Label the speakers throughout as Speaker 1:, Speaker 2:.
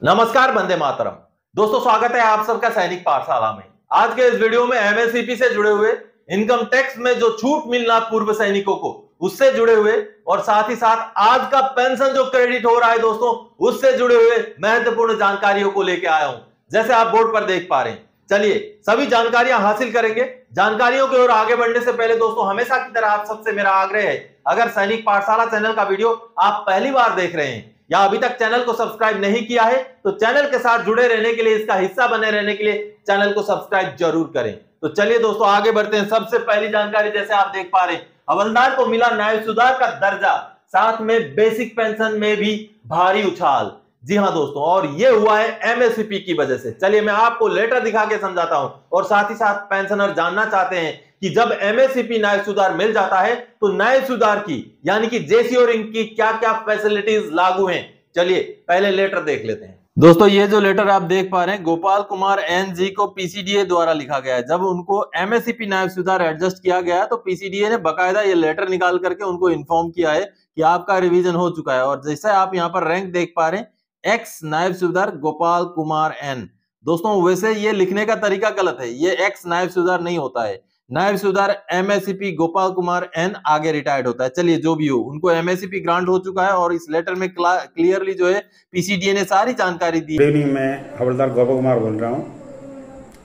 Speaker 1: नमस्कार, वंदे मातरम। दोस्तों, स्वागत है आप सबका सैनिक पाठशाला में। आज के इस वीडियो में एमएससीपी से जुड़े हुए, इनकम टैक्स में जो छूट मिलना पूर्व सैनिकों को, उससे जुड़े हुए और साथ ही साथ आज का पेंशन जो क्रेडिट हो रहा है दोस्तों, उससे जुड़े हुए महत्वपूर्ण जानकारियों को लेकर आया हूं, जैसे आप बोर्ड पर देख पा रहे हैं। चलिए सभी जानकारियां हासिल करेंगे। जानकारियों की ओर आगे बढ़ने से पहले दोस्तों, हमेशा की तरह आप सबसे मेरा आग्रह है, अगर सैनिक पाठशाला चैनल का वीडियो आप पहली बार देख रहे हैं या अभी तक चैनल को सब्सक्राइब नहीं किया है, तो चैनल के साथ जुड़े रहने के लिए, इसका हिस्सा बने रहने के लिए चैनल को सब्सक्राइब जरूर करें। तो चलिए दोस्तों आगे बढ़ते हैं। सबसे पहली जानकारी, जैसे आप देख पा रहे हैं, हवलदार को मिला न्याय सुधार का दर्जा, साथ में बेसिक पेंशन में भी भारी उछाल। जी हां दोस्तों, और ये हुआ है एमएससीपी की वजह से। चलिए मैं आपको लेटर दिखा के समझाता हूं, और साथ ही साथ पेंशनर जानना चाहते हैं कि जब एमएससीपी न्याय सुधार मिल जाता है तो न्याय सुधार की यानी कि जेसी और इनकी क्या क्या फैसिलिटीज लागू हैं। चलिए पहले लेटर देख लेते हैं। दोस्तों ये जो लेटर आप देख पा रहे हैं, गोपाल कुमार एन जी को पीसीडीए द्वारा लिखा गया है। जब उनको एमएससीपी न्याय सुधार एडजस्ट किया गया तो पीसीडीए ने बकायदा ये लेटर निकाल करके उनको इन्फॉर्म किया है कि आपका रिवीजन हो चुका है। और जैसे आप यहाँ पर रैंक देख पा रहे हैं, एक्स नायब सुधार गोपाल कुमार एन। दोस्तों वैसे ये लिखने का तरीका गलत है, ये एक्स नायब सुधार नहीं होता है। नायब सुधार एमएससीपी गोपाल कुमार एन आगे रिटायर्ड होता है। चलिए जो भी हो, उनको एमएससीपी ग्रांट हो चुका है और इस लेटर में क्लियरली जो है पीसीडीए ने सारी जानकारी दी।
Speaker 2: गुड इवनिंग, मैं हवलदार गोपाल कुमार बोल रहा हूँ।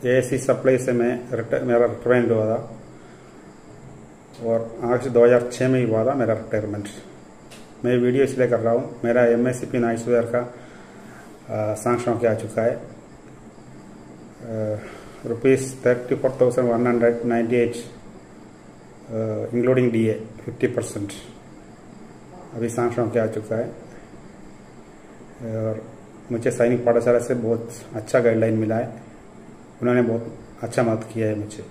Speaker 2: एएससी सप्लाई से मेरा रिटायरमेंट हुआ था और अगस्त 2006 में ही हुआ था मेरा रिटायरमेंट। मैं वीडियो इसलिए कर रहा हूँ, मेरा एमएससीपी न्याय सुधार का सैंक्शन किया चुका है। ₹34,198 इंक्लूडिंग डीए 50% अभी सैंक्शन किया चुका है। और मुझे सैनिक पाठशाला से बहुत अच्छा गाइडलाइन मिला है, उन्होंने बहुत अच्छा मदद किया है मुझे।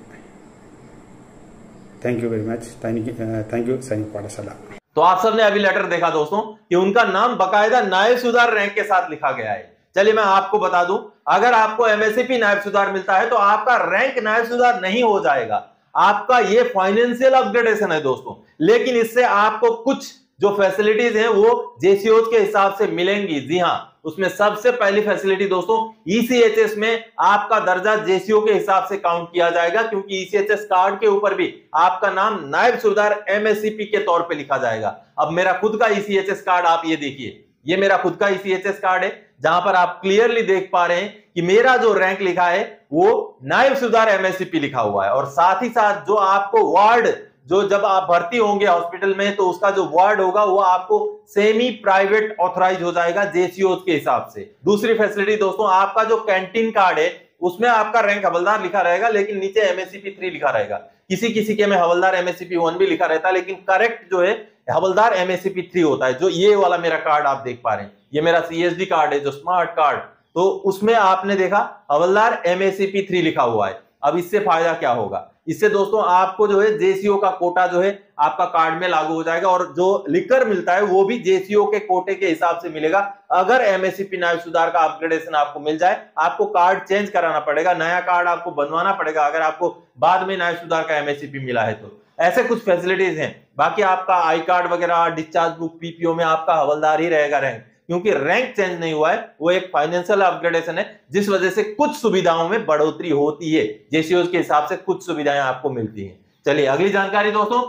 Speaker 2: Thank you very much. Thank you सैनिक पाठशाला।
Speaker 1: तो आप सबने अभी लेटर देखा दोस्तों कि उनका नाम बकायदा न्याय सुधार रैंक के साथ लिखा गया है। चलिए मैं आपको बता दूं, अगर आपको एमएससीपी न्याय सुधार मिलता है तो आपका रैंक न्याय सुधार नहीं हो जाएगा, आपका ये फाइनेंशियल अपग्रेडेशन है दोस्तों। लेकिन इससे आपको कुछ जो फैसिलिटीज हैं वो जेसीओ के हिसाब से मिलेंगी। जी हां, उसमें सबसे पहली फैसिलिटी दोस्तों, ईसीएचएस में आपका दर्जा जेसीओ के हिसाब से काउंट किया जाएगा, क्योंकि ईसीएचएस कार्ड के ऊपर भी आपका नाम नायब सुधार एमएससीपी के तौर पे लिखा जाएगा। अब मेरा खुद का ईसीएचएस कार्ड आप ये देखिए, ये मेरा खुद का ईसीएचएस कार्ड है, जहां पर आप क्लियरली देख पा रहे हैं कि मेरा जो रैंक लिखा है वो नायब सुधार एमएससीपी लिखा हुआ है। और साथ ही साथ जो आपको वार्ड, जो जब आप भर्ती होंगे हॉस्पिटल में तो उसका जो वार्ड होगा वो आपको सेमी प्राइवेट ऑथराइज हो जाएगा जेसीओ के हिसाब से। दूसरी फैसिलिटी दोस्तों, आपका जो कैंटीन कार्ड है उसमें आपका रैंक हवलदार लिखा रहेगा, लेकिन नीचे एमएससीपी 3 लिखा रहेगा। किसी के में हवलदार एमएससीपी 1 भी लिखा रहता है, लेकिन करेक्ट जो है हवलदार एमएससीपी 3 होता है। जो ये वाला मेरा कार्ड आप देख पा रहे हैं, ये मेरा सीएसडी कार्ड है, जो स्मार्ट कार्ड, तो उसमें आपने देखा हवलदार एमएससीपी 3 लिखा हुआ है। अब इससे फायदा क्या होगा? इससे दोस्तों आपको जो है जेसीओ का कोटा जो है आपका कार्ड में लागू हो जाएगा, और जो लिकर मिलता है वो भी जेसीओ के कोटे के हिसाब से मिलेगा। अगर एमएससीपी न्याय सुधार का अपग्रेडेशन आपको मिल जाए, आपको कार्ड चेंज कराना पड़ेगा, नया कार्ड आपको बनवाना पड़ेगा अगर आपको बाद में न्याय सुधार का एमएससीपी मिला है तो। ऐसे कुछ फैसिलिटीज हैं। बाकी आपका आई कार्ड वगैरह, डिस्चार्ज बुक, पीपीओ में आपका हवलदार ही रहेगा रैंक, क्योंकि रैंक चेंज नहीं हुआ है, वो एक फाइनेंशियल अपग्रेडेशन है, जिस वजह से कुछ सुविधाओं में बढ़ोतरी होती है, जेसीओ के हिसाब से कुछ सुविधाएं आपको मिलती हैं। चलिए अगली जानकारी दोस्तों,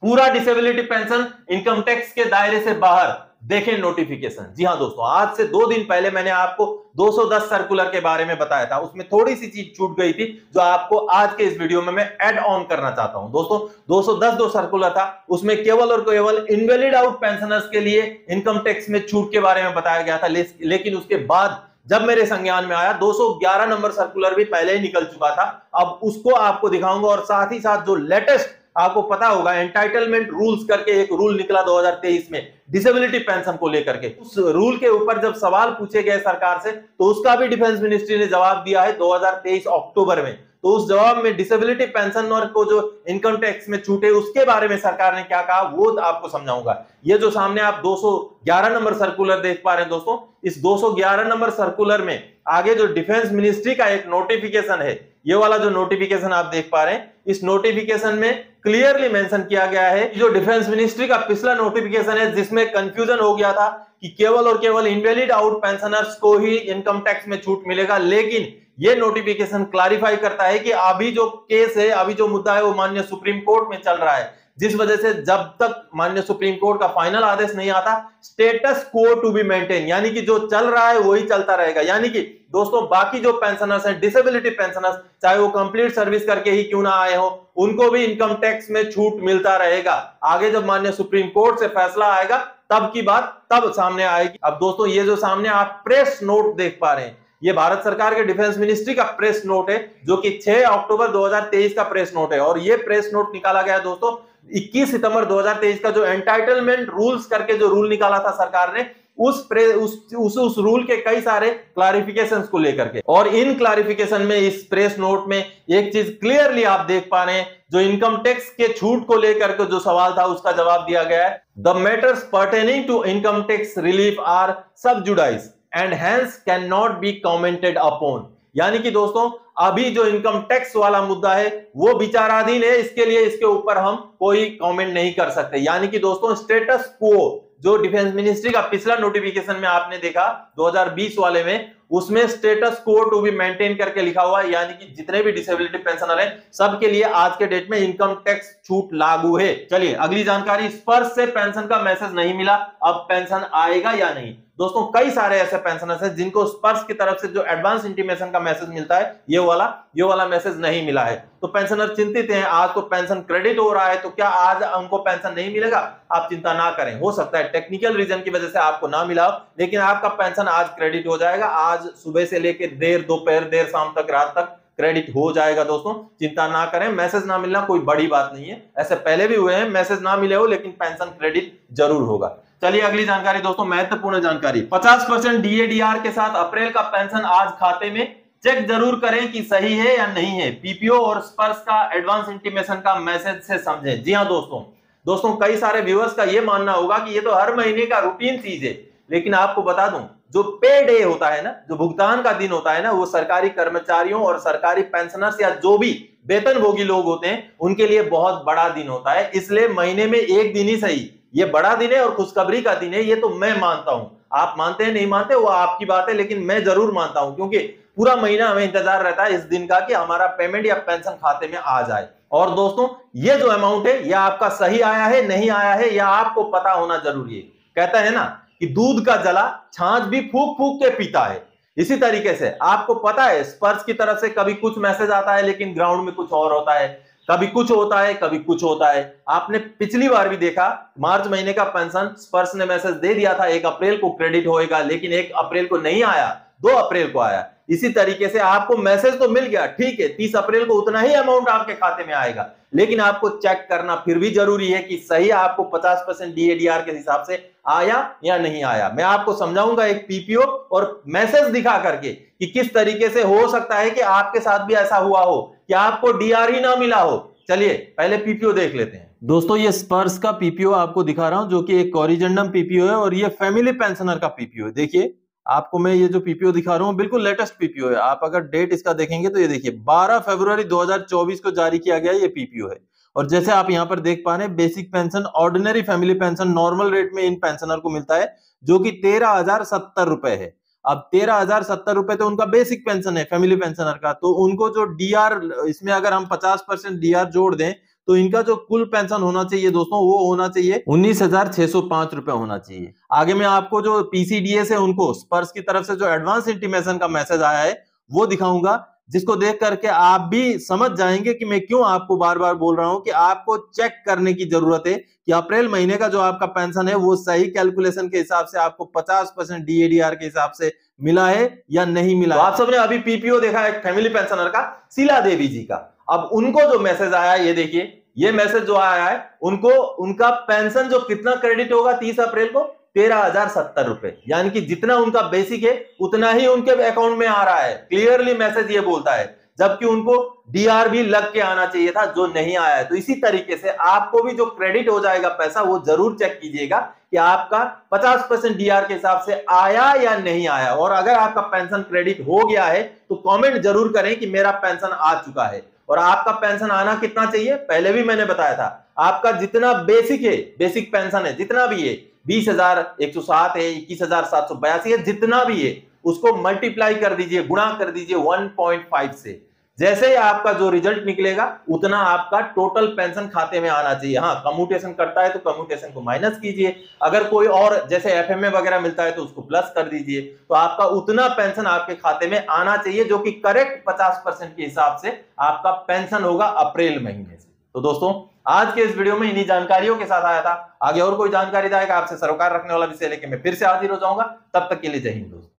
Speaker 1: पूरा डिसेबिलिटी पेंशन इनकम टैक्स के दायरे से बाहर, देखें नोटिफिकेशन। जी हां दोस्तों, आज से 2 दिन पहले मैंने आपको 210 सर्कुलर के बारे में बताया था, उसमें थोड़ी सी चीज छूट गई थी जो आपको आज के इस वीडियो में मैं ऐड ऑन करना चाहता हूं। दोस्तों 210 जो सर्कुलर था उसमें केवल और केवल इनवैलिड आउट पेंशनर्स के लिए इनकम टैक्स में छूट के बारे में बताया गया था, लेकिन उसके बाद जब मेरे संज्ञान में आया 211 नंबर सर्कुलर भी पहले ही निकल चुका था। अब उसको आपको दिखाऊंगा, और साथ ही साथ जो लेटेस्ट आपको पता होगा एंटाइटलमेंट रूल्स करके एक रूल निकला 2023 में डिसेबिलिटी पेंशन को लेकर के, उस रूल के ऊपर जब सवाल पूछे गए सरकार से तो उसका भी डिफेंस मिनिस्ट्री ने जवाब दिया है 2023 अक्टूबर में। तो उस जवाब में डिसेबिलिटी पेंशनर को जो इनकम टैक्स में छूटे उसके बारे में सरकार ने क्या कहा वो आपको समझाऊंगा। ये जो सामने आप 211 नंबर सर्कुलर देख पा रहे हैं दोस्तों, इस 211 नंबर सर्कुलर में आगे जो डिफेंस मिनिस्ट्री का एक नोटिफिकेशन है, ये वाला जो नोटिफिकेशन आप देख पा रहे हैं, इस नोटिफिकेशन में क्लियरली मेंशन किया गया है, जो डिफेंस मिनिस्ट्री का पिछला नोटिफिकेशन है जिसमें कंफ्यूजन हो गया था कि केवल और केवल इनवैलिड आउट पेंशनर्स को ही इनकम टैक्स में छूट मिलेगा, लेकिन ये नोटिफिकेशन क्लैरिफाई करता है कि अभी जो केस है, अभी जो मुद्दा है वो माननीय सुप्रीम कोर्ट में चल रहा है, जिस वजह से जब तक माननीय सुप्रीम कोर्ट का फाइनल आदेश नहीं आता, स्टेटस को टू बी मेंटेन, यानी कि जो चल रहा है वही चलता रहेगा। यानी कि दोस्तों बाकी जो पेंशनर्स हैं, डिसेबिलिटी पेंशनर्स, चाहे वो कंप्लीट सर्विस करके ही क्यों ना आए हो, उनको भी इनकम टैक्स में छूट मिलता रहेगा। आगे जब माननीय सुप्रीम कोर्ट से फैसला आएगा तब की बात तब सामने आएगी। अब दोस्तों ये जो सामने आप प्रेस नोट देख पा रहे हैं, ये भारत सरकार के डिफेंस मिनिस्ट्री का प्रेस नोट है, जो कि 6 अक्टूबर 2023 का प्रेस नोट है। और ये प्रेस नोट निकाला गया है दोस्तों 21 सितंबर 2023 का, जो एंटाइटलमेंट रूल्स करके जो रूल निकाला था सरकार ने, उस रूल के कई सारे क्लैरिफिकेशंस को लेकर के। और इन क्लैरिफिकेशन में, इस प्रेस नोट में एक चीज क्लियरली आप देख पा रहे हैं, जो इनकम टैक्स के छूट को लेकर के जो सवाल था उसका जवाब दिया गया है। The matters pertaining to income tax relief are sub judice and hence cannot be commented upon. यानी कि दोस्तों अभी जो इनकम टैक्स वाला मुद्दा है वो विचाराधीन है, इसके लिए इसके ऊपर हम कोई कमेंट नहीं कर सकते। यानी कि दोस्तों स्टेटस को, जो डिफेंस मिनिस्ट्री का पिछला नोटिफिकेशन में आपने देखा 2020 वाले में, उसमें स्टेटस को टू बी मेंटेन करके लिखा हुआ है, यानी कि जितने भी डिसेबिलिटी पेंशनर हैं सबके लिए आज के डेट में इनकम टैक्स छूट लागू है। चलिए अगली जानकारी, स्पर्श से पेंशन का मैसेज नहीं मिला, अब पेंशन आएगा या नहीं। दोस्तों कई सारे ऐसे पेंशनर्स हैं जिनको स्पर्श की तरफ से जो एडवांस इंटीमेशन का मैसेज मिलता है, ये वाला मैसेज नहीं मिला है, तो पेंशनर चिंतित हैं। आज तो पेंशन क्रेडिट हो रहा है, तो क्या आज उनको पेंशन नहीं मिलेगा? आप चिंता ना करें, हो सकता है टेक्निकल रीजन की वजह से आपको ना मिला हो, लेकिन आपका पेंशन आज क्रेडिट हो जाएगा। आज सुबह से लेकर देर दोपहर, देर शाम तक, रात तक क्रेडिट हो जाएगा। दोस्तों चिंता ना करें, मैसेज ना मिलना कोई बड़ी बात नहीं है, ऐसे पहले भी हुए हैं, मैसेज ना मिले हो लेकिन पेंशन क्रेडिट जरूर होगा। चलिए अगली जानकारी दोस्तों, महत्वपूर्ण जानकारी, 50% डीएडीआर के साथ अप्रैल का पेंशन आज खाते में, चेक जरूर करें कि सही है या नहीं है। पीपीओ और स्पर्श का एडवांस इंटीमेशन का मैसेज से समझें। जी हां दोस्तों कई सारे व्यूअर्स का यह मानना होगा कि ये तो हर महीने का रूटीन चीज है, लेकिन आपको बता दूं जो पे डे होता है ना, जो भुगतान का दिन होता है ना, वो सरकारी कर्मचारियों और सरकारी पेंशनर्स या जो भी वेतनभोगी लोग होते हैं उनके लिए बहुत बड़ा दिन होता है। इसलिए महीने में एक दिन ही सही, ये बड़ा दिन है और खुशखबरी का दिन है, ये तो मैं मानता हूं। आप मानते हैं नहीं मानते वो आपकी बात है, लेकिन मैं जरूर मानता हूं, क्योंकि पूरा महीना हमें इंतजार रहता है इस दिन का कि हमारा पेमेंट या पेंशन खाते में आ जाए। और दोस्तों ये जो अमाउंट है यह आपका सही आया है नहीं आया है यह आपको पता होना जरूरी है। कहता है ना कि दूध का जला छाछ भी फूक फूक के पीता है, इसी तरीके से आपको पता है स्पर्श की तरफ से कभी कुछ मैसेज आता है लेकिन ग्राउंड में कुछ और होता है, कभी कुछ होता है कभी कुछ होता है। आपने पिछली बार भी देखा, मार्च महीने का पेंशन स्पर्श ने मैसेज दे दिया था 1 अप्रैल को क्रेडिट होएगा, लेकिन 1 अप्रैल को नहीं आया, 2 अप्रैल को आया। इसी तरीके से आपको मैसेज तो मिल गया, ठीक है 30 अप्रैल को उतना ही अमाउंट आपके खाते में आएगा, लेकिन आपको चेक करना फिर भी जरूरी है कि सही आपको 50% डीएडीआर के हिसाब से आया या नहीं आया। मैं आपको समझाऊंगा एक पीपीओ और मैसेज दिखा करके कि किस तरीके से हो सकता है कि आपके साथ भी ऐसा हुआ हो कि आपको डीआर ही ना मिला हो। चलिए पहले पीपीओ देख लेते हैं। दोस्तों ये स्पर्श का पीपीओ आपको दिखा रहा हूं, जो कि एक कॉरिजेंडम पीपीओ है और ये फैमिली पेंशनर का पीपीओ है। देखिए आपको मैं ये जो पीपीओ दिखा रहा हूं बिल्कुल लेटेस्ट पीपीओ है। आप अगर डेट इसका देखेंगे तो ये देखिए 12 फरवरी 2024 को जारी किया गया ये पीपीओ है। और जैसे आप यहाँ पर देख पा रहे हैं, basic pension, ordinary family pension normal rate में इन पेंशनर को मिलता है, जो कि 13,070 रुपए है। अब 13,070 रुपए तो उनका बेसिक पेंशन है फैमिली पेंशनर का, तो उनको जो डीआर, इसमें अगर हम 50% डीआर जोड़ दें तो इनका जो कुल पेंशन होना चाहिए दोस्तों वो होना चाहिए 19,605 रुपए होना चाहिए। आगे मैं आपको जो पीसीडीएस है उनको स्पर्श की तरफ से जो एडवांस इंटीमेशन का मैसेज आया है वो दिखाऊंगा, जिसको देख करके आप भी समझ जाएंगे कि मैं क्यों आपको बार बार बोल रहा हूं कि आपको चेक करने की जरूरत है कि अप्रैल महीने का जो आपका पेंशन है वो सही कैलकुलेशन के हिसाब से आपको 50% डीएडीआर के हिसाब से मिला है या नहीं मिला। तो आप सबने अभी पीपीओ देखा एक फैमिली पेंशनर का, शीला देवी जी का। अब उनको जो मैसेज आया ये देखिए, ये मैसेज जो आया है उनको उनका पेंशन जो कितना क्रेडिट होगा 30 अप्रैल को 13,070 रुपए, यानी कि जितना उनका बेसिक है उतना ही उनके अकाउंट में आ रहा है। क्लियरली मैसेज ये बोलता है, जबकि उनको डीआर भी लग के आना चाहिए था जो नहीं आया है। तो इसी तरीके से आपको भी जो क्रेडिट हो जाएगा पैसा वो जरूर चेक कीजिएगा कि आपका 50% डीआर के हिसाब से आया या नहीं आया। और अगर आपका पेंशन क्रेडिट हो गया है तो कमेंट जरूर करें कि मेरा पेंशन आ चुका है। और आपका पेंशन आना कितना चाहिए, पहले भी मैंने बताया था, आपका जितना बेसिक है, बेसिक पेंशन है जितना भी है, 20,107 है, 21,782 है, जितना भी है उसको मल्टीप्लाई कर दीजिए, गुणा कर दीजिए 1.5 से। जैसे ही आपका जो रिजल्ट निकलेगा उतना आपका टोटल पेंशन खाते में आना चाहिए। हाँ, कम्यूटेशन करता है तो कम्यूटेशन को माइनस कीजिए, अगर कोई और जैसे एफएमए वगैरह मिलता है तो उसको प्लस कर दीजिए, तो आपका उतना पेंशन आपके खाते में आना चाहिए जो कि करेक्ट 50% के हिसाब से आपका पेंशन होगा अप्रैल महीने से। तो दोस्तों, आज के इस वीडियो में इन्हीं जानकारियों के साथ आया था। आगे और कोई जानकारी आएगा आपसे सरोकार रखने वाला विषय लेके मैं फिर से हाजिर हो जाऊंगा। तब तक के लिए जय हिंद दोस्तों।